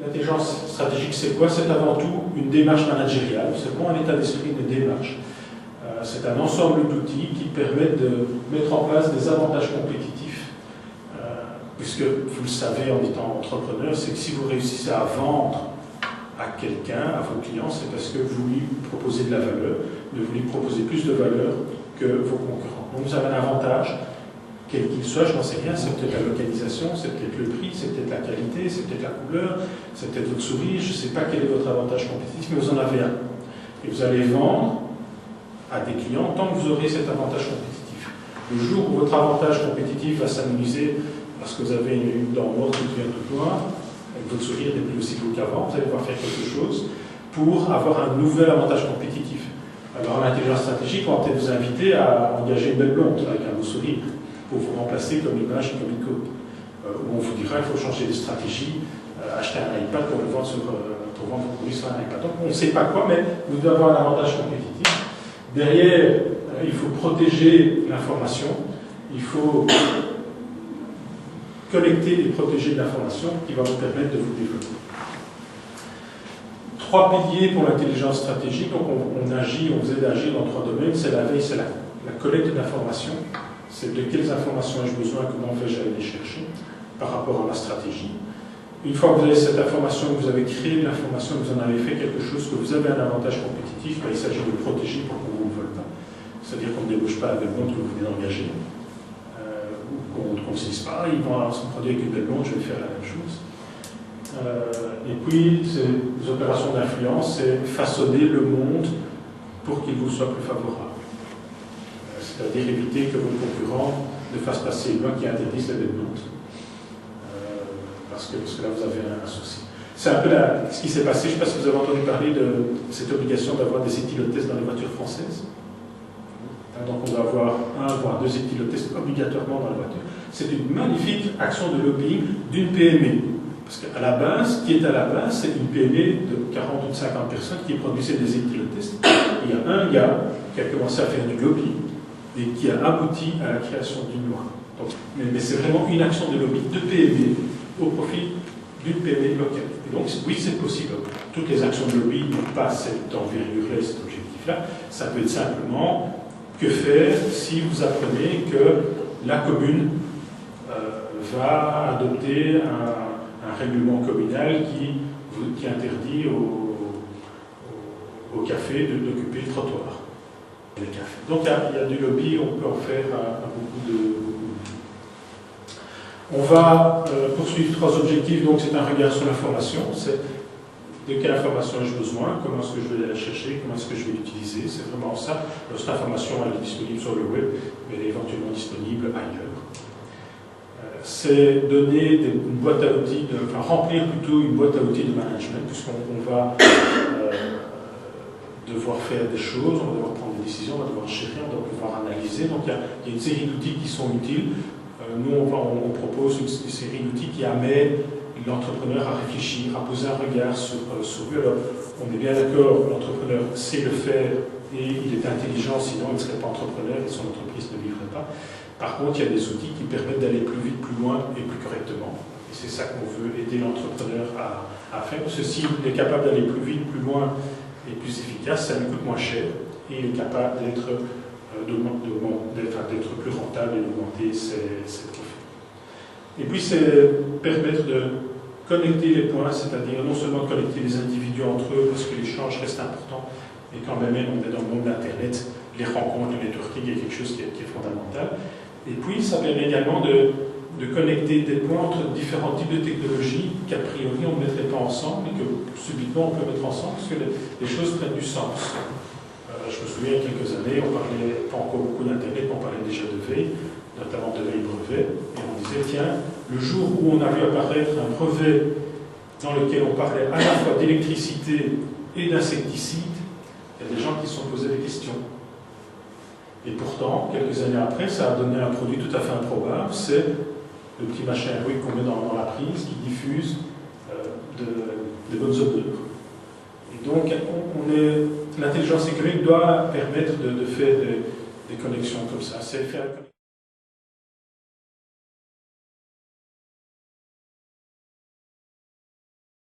L'intelligence stratégique, c'est quoi? C'est avant tout une démarche managériale, c'est vraiment un état d'esprit de démarche. C'est un ensemble d'outils qui permettent de mettre en place des avantages compétitifs, puisque vous le savez en étant entrepreneur, c'est que si vous réussissez à vendre à quelqu'un, à vos clients, c'est parce que vous lui proposez de la valeur, vous lui proposez plus de valeur que vos concurrents. Donc vous avez un avantage, quel qu'il soit, je n'en sais rien, c'est peut-être la localisation, c'est peut-être le prix, c'est peut-être la qualité, c'est peut-être la couleur, c'est peut-être votre souris, je ne sais pas quel est votre avantage compétitif, mais vous en avez un. Et vous allez vendre à des clients tant que vous aurez cet avantage compétitif. Le jour où votre avantage compétitif va s'amenuiser parce que vous avez une dent morte qui devient toute noire, et que votre sourire n'est plus aussi beau qu'avant, vous allez devoir faire quelque chose pour avoir un nouvel avantage compétitif. Alors, en intelligence stratégique, on va peut-être vous inviter à engager une belle blonde avec un beau sourire pour vous remplacer comme image et comme icône. Où on vous dira qu'il faut changer de stratégie, acheter un iPad pour le vendre pour vendre vos produits sur un iPad. Donc, on ne sait pas quoi, mais vous devez avoir un avantage compétitif. Derrière, il faut protéger l'information, il faut collecter et protéger l'information qui va vous permettre de vous développer. 3 piliers pour l'intelligence stratégique, donc on vous aide à agir dans 3 domaines, c'est la veille, c'est la collecte d'informations, c'est de quelles informations ai-je besoin, comment vais-je aller les chercher par rapport à ma stratégie. Une fois que vous avez cette information, que vous avez créé de l'information, que vous en avez fait quelque chose, que vous avez un avantage compétitif, il s'agit de le protéger pour qu'on ne vous le vole pas. C'est-à-dire qu'on ne débauche pas avec le monde que vous venez d'engager, ou qu'on ne se dise pas, ils vont se produire avec une belle blonde, je vais faire la même chose. Et puis, les opérations d'influence, c'est façonner le monde pour qu'il vous soit plus favorable. C'est-à-dire éviter que vos concurrents ne fassent passer une loi qui interdise les belles blondes. Parce que là, vous avez un souci. C'est un peu ce qui s'est passé, je ne sais pas si vous avez entendu parler de cette obligation d'avoir des éthylotests dans les voitures françaises. Donc on doit avoir 1 voire 2 éthylotests obligatoirement dans la voiture. C'est une magnifique action de lobbying d'une PME. Parce qu'à la base, ce qui est à la base, c'est une PME de 40 ou 50 personnes qui produisait des éthylotests. Il y a un gars qui a commencé à faire du lobby et qui a abouti à la création d'une loi. Donc, mais c'est vraiment une action de lobby de PME au profit d'une PME locale. Et donc oui, c'est possible. Toutes les actions de lobby n'ont pas cette envergure-là, cet objectif-là. Ça peut être simplement que faire si vous apprenez que la commune va adopter un règlement communal qui interdit au café d'occuper le trottoir. Les cafés. Donc il y a du lobby, on peut en faire beaucoup de... On va poursuivre 3 objectifs, donc c'est un regard sur l'information, c'est de quelle information ai-je besoin, comment est-ce que je vais la chercher, comment est-ce que je vais l'utiliser, c'est vraiment ça. Alors, cette information elle est disponible sur le web, mais elle est éventuellement disponible ailleurs. C'est donner une boîte à outils, remplir plutôt une boîte à outils de management, puisqu'on va devoir faire des choses, on va devoir prendre des décisions, on va devoir gérer, on va pouvoir analyser. Donc il y a une série d'outils qui sont utiles. Nous, on propose une série d'outils qui amènent l'entrepreneur à réfléchir, à poser un regard sur lui. Alors, on est bien d'accord, l'entrepreneur sait le faire et il est intelligent, sinon il ne serait pas entrepreneur et son entreprise ne vivrait pas. Par contre, il y a des outils qui permettent d'aller plus vite, plus loin et plus correctement. Et c'est ça qu'on veut aider l'entrepreneur à faire. Parce que s'il est capable d'aller plus vite, plus loin et plus efficace, ça lui coûte moins cher et il est capable d'être plus rentable et d'augmenter ses profits. Et puis, c'est permettre de connecter les points, c'est-à-dire non seulement connecter les individus entre eux, parce que l'échange reste important, et quand même on est dans le monde d'Internet, les rencontres, le networking est quelque chose qui est fondamental. Et puis, ça permet également de connecter des points entre différents types de technologies qu'a priori on ne mettrait pas ensemble et que subitement on peut mettre ensemble parce que les choses prennent du sens. Je me souviens, il y a quelques années, on parlait pas encore beaucoup d'Internet, on parlait déjà de veille, notamment de veille brevet, et on disait, tiens, le jour où on a vu apparaître un brevet dans lequel on parlait à la fois d'électricité et d'insecticides, il y a des gens qui se sont posés des questions. Et pourtant, quelques années après, ça a donné un produit tout à fait improbable, c'est le petit machin héroïque qu'on met dans la prise qui diffuse de bonnes odeurs. Et donc, l'intelligence économique doit permettre de faire des connexions comme ça. C'est faire